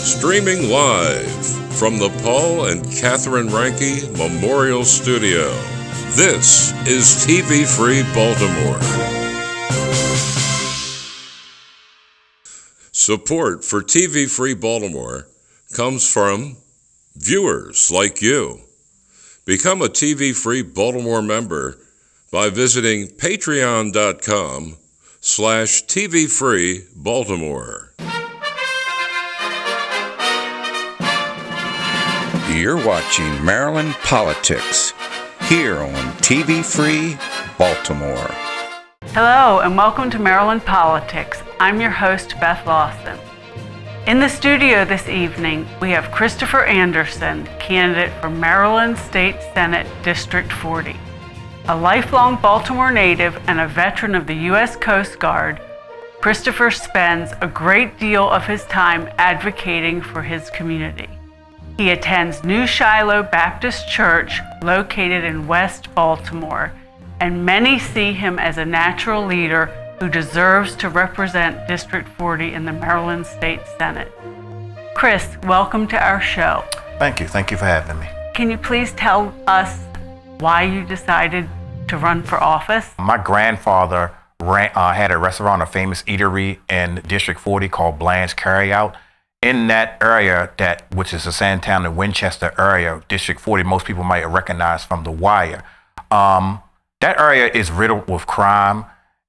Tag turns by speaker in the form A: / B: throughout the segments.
A: Streaming live from the Paul and Catherine Ranke Memorial Studio, this is TV Free Baltimore. Support for TV Free Baltimore comes from viewers like you. Become a TV Free Baltimore member by visiting patreon.com/tvfreebaltimore.
B: You're watching Maryland Politics here on TV Free Baltimore.
C: Hello and welcome to Maryland Politics. I'm your host, Beth Lawson. In the studio this evening, we have Christopher Anderson, candidate for Maryland State Senate District 40. A lifelong Baltimore native and a veteran of the U.S. Coast Guard, Christopher spends a great deal of his time advocating for his community. He attends New Shiloh Baptist Church, located in West Baltimore, and many see him as a natural leader who deserves to represent District 40 in the Maryland State Senate. Chris, welcome to our show.
D: Thank you. Thank you for having me.
C: Can you please tell us why you decided to run for office?
D: My grandfather had a restaurant, a famous eatery in District 40 called Bland's Carryout. In that area, which is the Sandtown and Winchester area, District 40, most people might recognize from The Wire. That area is riddled with crime.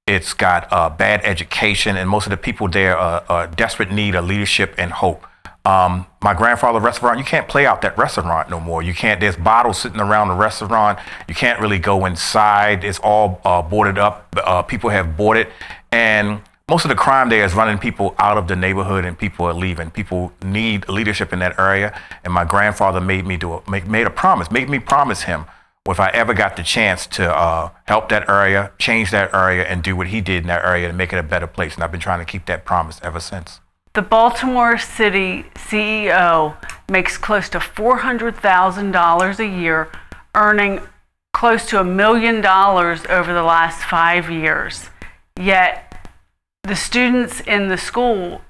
D: It's got bad education, and most of the people there are desperate need of leadership and hope. My grandfather's restaurant, you can't play out that restaurant no more. You can't, there's bottles sitting around the restaurant. You can't really go inside. It's all boarded up. People have bought it. And most of the crime there is running people out of the neighborhood, and people are leaving. People need leadership in that area. And my grandfather made me made me promise him if I ever got the chance to help that area, change that area, and do what he did in that area to make it a better place. And I've been trying to keep that promise ever since.
C: The Baltimore City CEO makes close to $400,000 a year, earning close to $1 million over the last 5 years. Yet the students in the school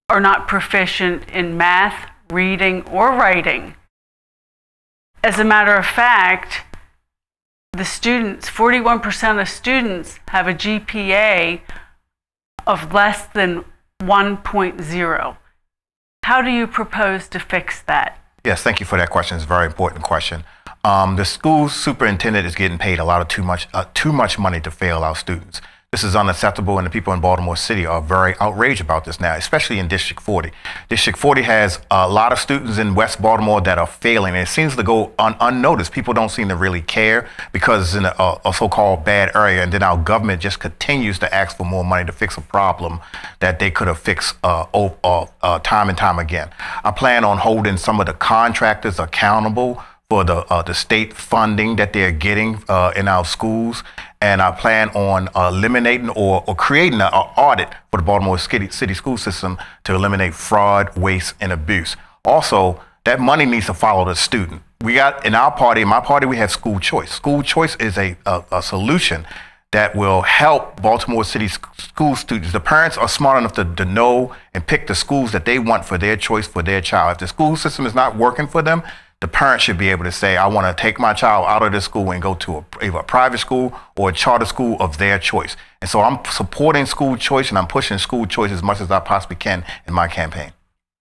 C: are not proficient in math, reading, or writing. As a matter of fact, the students, 41% of students have a GPA of less than 1.0. How do you propose to fix that?
D: Yes, thank you for that question. It's a very important question. The school superintendent is getting paid too much money to fail our students. This is unacceptable, and the people in Baltimore City are very outraged about this now, especially in District 40. District 40 has a lot of students in West Baltimore that are failing, and it seems to go unnoticed. People don't seem to really care because it's in a so-called bad area, and then our government just continues to ask for more money to fix a problem that they could have fixed time and time again. I plan on holding some of the contractors accountable for the state funding that they're getting in our schools. And I plan on eliminating or creating an audit for the Baltimore City school system to eliminate fraud, waste, and abuse. Also, that money needs to follow the student. We got, in our party, in my party, we have school choice. School choice is a solution that will help Baltimore City school students. The parents are smart enough to know and pick the schools that they want for their choice for their child. If the school system is not working for them, the parent should be able to say, I want to take my child out of this school and go to either a private school or a charter school of their choice. And so I'm supporting school choice, and I'm pushing school choice as much as I possibly can in my campaign.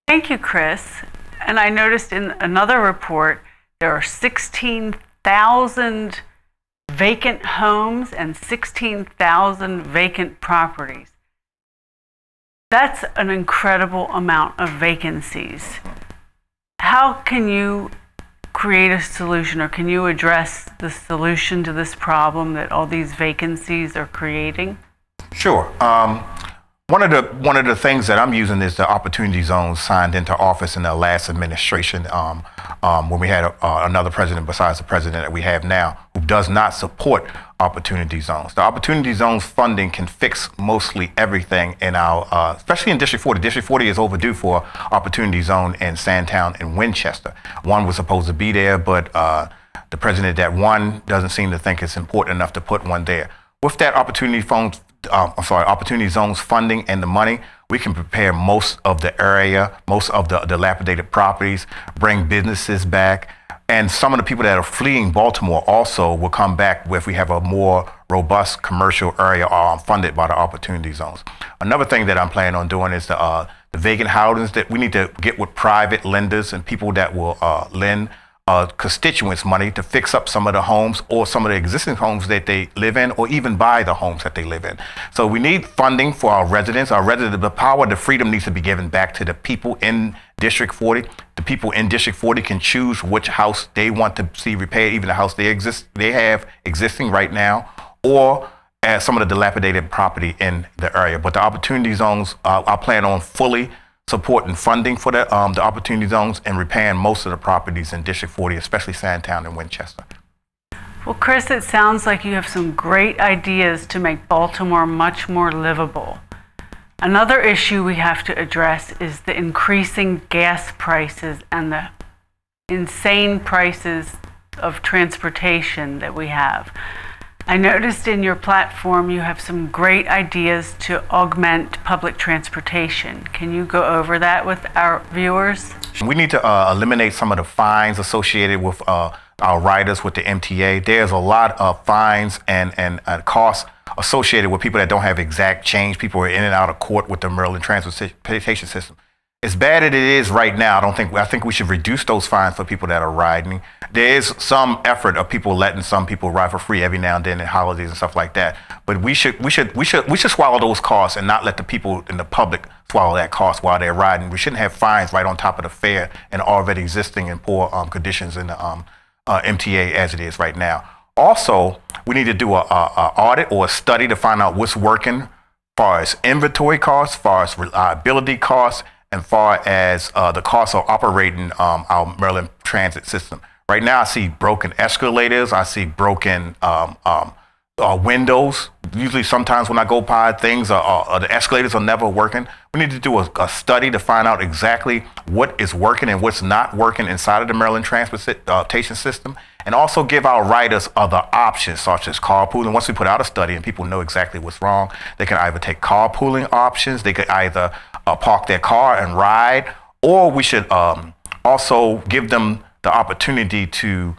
C: Thank you, Chris. And I noticed in another report, there are 16,000 vacant homes and 16,000 vacant properties. That's an incredible amount of vacancies. How can you create a solution, or can you address the solution to this problem that all these vacancies are creating?
D: Sure. One of the things that I'm using is the opportunity zones signed into office in the last administration when we had another president besides the president that we have now who does not support opportunity zones. The opportunity zones funding can fix mostly everything in our, especially in District 40. District 40 is overdue for opportunity zone in Sandtown and Winchester. One was supposed to be there, but the president that won doesn't seem to think it's important enough to put one there. With that opportunity opportunity zones funding and the money, we can prepare most of the area, most of the dilapidated properties, bring businesses back. And some of the people that are fleeing Baltimore also will come back if we have a more robust commercial area funded by the opportunity zones. Another thing that I'm planning on doing is the vacant housings, that we need to get with private lenders and people that will lend constituents money to fix up some of the homes or some of the existing homes that they live in, or even buy the homes that they live in. So we need funding for our residents. The power, the freedom needs to be given back to the people in District 40. The people in District 40 can choose which house they want to see repaired, even the house they have existing right now, or as some of the dilapidated property in the area. But the opportunity zones, I plan on fully supporting funding for the opportunity zones and repairing most of the properties in District 40, especially Sandtown and Winchester.
C: Well, Chris, it sounds like you have some great ideas to make Baltimore much more livable. Another issue we have to address is the increasing gas prices and the insane prices of transportation that we have. I noticed in your platform you have some great ideas to augment public transportation. Can you go over that with our viewers?
D: We need to eliminate some of the fines associated with our riders with the MTA. There's a lot of fines and costs associated with people that don't have exact change. People are in and out of court with the Maryland transportation system. As bad as it is right now, I think we should reduce those fines for people that are riding. There is some effort of people letting some people ride for free every now and then in holidays and stuff like that. But we should swallow those costs and not let the people in the public swallow that cost while they're riding. We shouldn't have fines right on top of the fare and already existing in poor conditions in the MTA as it is right now. Also, we need to do an audit or a study to find out what's working as far as inventory costs, as far as reliability costs, and far as the cost of operating our Maryland transit system. Right now, I see broken escalators. I see broken windows. Usually, sometimes when I go by, the escalators are never working. We need to do a study to find out exactly what is working and what's not working inside of the Maryland transportation system, and also give our riders other options, such as carpooling. Once we put out a study and people know exactly what's wrong, they can either take carpooling options, they could either park their car and ride, or we should also give them the opportunity to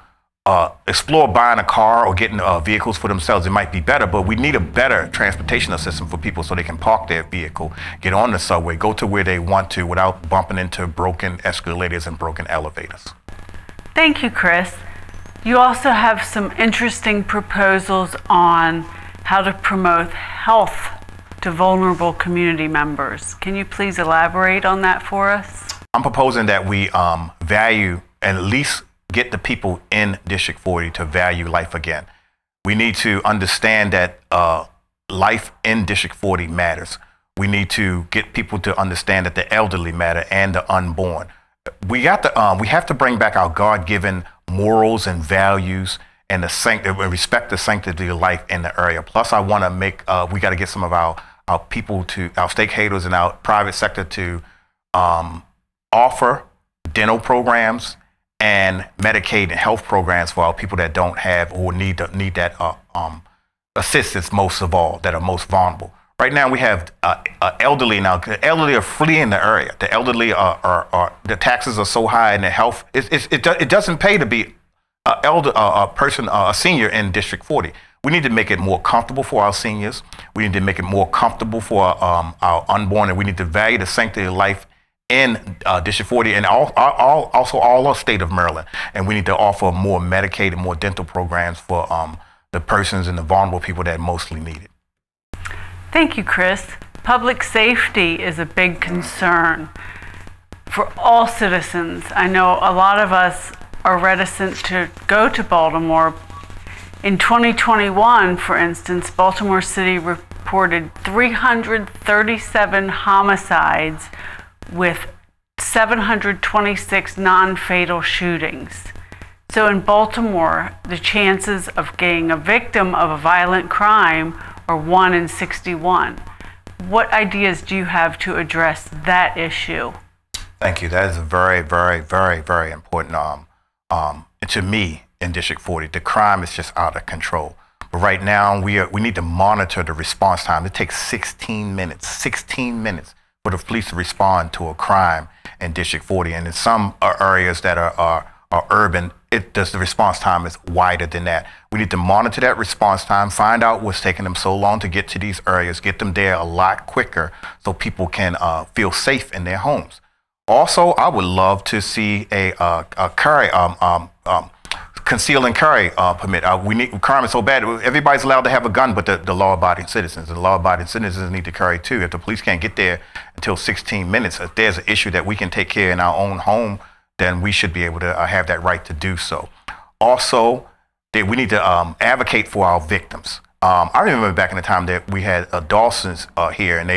D: explore buying a car or getting vehicles for themselves. It might be better, but we need a better transportation system for people so they can park their vehicle, get on the subway, go to where they want to without bumping into broken escalators and broken elevators.
C: Thank you, Chris. You also have some interesting proposals on how to promote health to vulnerable community members. Can you please elaborate on that for us?
D: I'm proposing that we value and at least get the people in District 40 to value life again. We need to understand that life in District 40 matters. We need to get people to understand that the elderly matter and the unborn. We have to bring back our God-given morals and values and respect the sanctity of life in the area. Plus, I want to we got to get some of our people our stakeholders in our private sector to offer dental programs and Medicaid and health programs for our people that don't have or need that assistance most of all, that are most vulnerable. Right now we have elderly now. The elderly are fleeing the area. The elderly the taxes are so high and the health, it doesn't pay to be a senior in District 40. We need to make it more comfortable for our seniors. We need to make it more comfortable for our unborn, and we need to value the sanctity of life in District 40 and also all our state of Maryland. And we need to offer more Medicaid and more dental programs for the persons and the vulnerable people that mostly need it.
C: Thank you, Chris. Public safety is a big concern for all citizens. I know a lot of us are reticent to go to Baltimore. In 2021, for instance, Baltimore City reported 337 homicides with 726 non-fatal shootings. So in Baltimore, the chances of getting a victim of a violent crime are 1 in 61. What ideas do you have to address that issue?
D: Thank you. That is a very, very, very, very important to me in District 40. The crime is just out of control. But right now, we need to monitor the response time. It takes 16 minutes for the police to respond to a crime in District 40. And in some areas that are urban, the response time is wider than that. We need to monitor that response time, find out what's taking them so long to get to these areas, get them there a lot quicker so people can feel safe in their homes. Also, I would love to see a conceal and carry permit. Crime is so bad. Everybody's allowed to have a gun, but the law-abiding citizens. The law-abiding citizens need to carry too. If the police can't get there until 16 minutes, if there's an issue that we can take care in our own home, then we should be able to have that right to do so. Also, we need to advocate for our victims. I remember back in the time that we had Dawson's here, and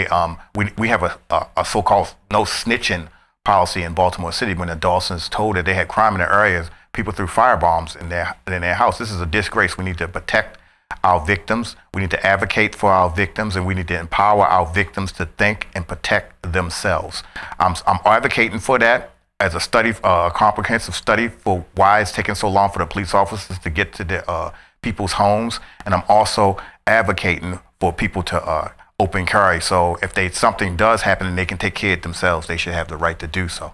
D: we have a so-called no snitching policy in Baltimore City. When the Dawsons told that they had crime in their areas, people threw firebombs in their house. This is a disgrace. We need to protect our victims. We need to advocate for our victims, and we need to empower our victims to think and protect themselves. I'm advocating for that as a study, a comprehensive study for why it's taking so long for the police officers to get to the people's homes. And I'm also advocating for people to open carry. So if something does happen and they can take care of themselves, they should have the right to do so.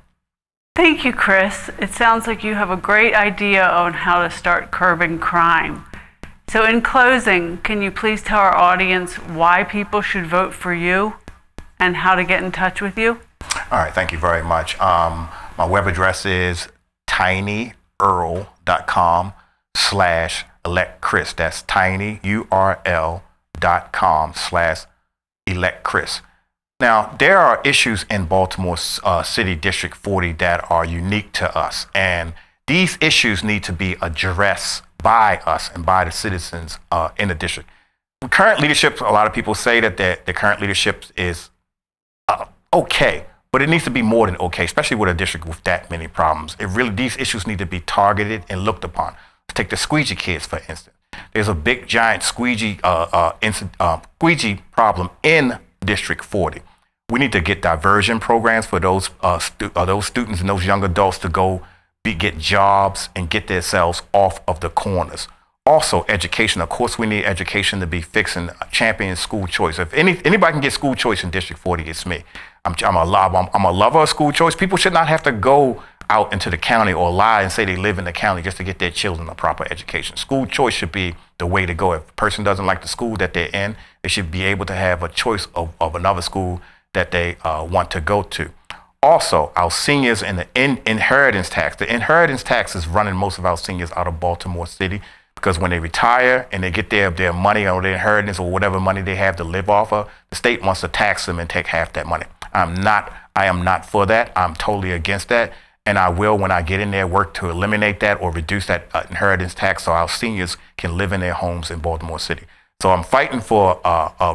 C: Thank you, Chris. It sounds like you have a great idea on how to start curbing crime. So in closing, can you please tell our audience why people should vote for you and how to get in touch with you?
D: All right, thank you very much. My web address is tinyurl.com/electchris. That's tinyurl.com/electchris. Now, there are issues in Baltimore City District 40 that are unique to us, and these issues need to be addressed by us and by the citizens in the district. The current leadership, a lot of people say that the current leadership is okay, but it needs to be more than okay, especially with a district with that many problems. These issues need to be targeted and looked upon. Let's take the squeegee kids, for instance. There's a big, giant squeegee problem in District 40. We need to get diversion programs for those students and those young adults to go get jobs and get themselves off of the corners. Also, education. Of course, we need education to be fixing, championing school choice. If anybody can get school choice in District 40, it's me. I'm a lover of school choice. People should not have to go out into the county or lie and say they live in the county just to get their children a proper education. School choice should be the way to go. If a person doesn't like the school that they're in, they should be able to have a choice of another school that they want to go to. Also, our seniors and the inheritance tax. The inheritance tax is running most of our seniors out of Baltimore City, because when they retire and they get their money or their inheritance or whatever money they have to live off of, the state wants to tax them and take half that money. I am not for that. I'm totally against that. And I will, when I get in there, work to eliminate that or reduce that inheritance tax so our seniors can live in their homes in Baltimore City. So I'm fighting for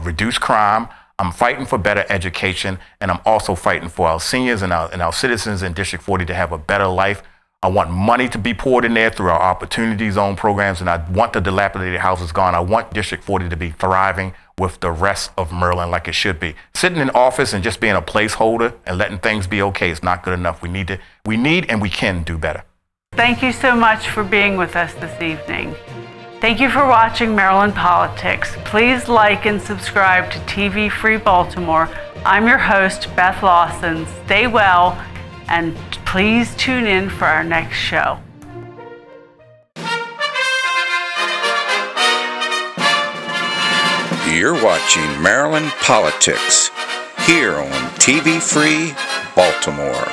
D: reduced crime. I'm fighting for better education. And I'm also fighting for our seniors and our citizens in District 40 to have a better life. I want money to be poured in there through our Opportunity Zone programs, and I want the dilapidated houses gone. I want District 40 to be thriving with the rest of Maryland like it should be. Sitting in office and just being a placeholder and letting things be okay is not good enough. We need and we can do better.
C: Thank you so much for being with us this evening. Thank you for watching Maryland Politics. Please like and subscribe to TV Free Baltimore. I'm your host, Beth Lawson. Stay well, and please tune in for our next show.
B: You're watching Maryland Politics here on TV Free Baltimore.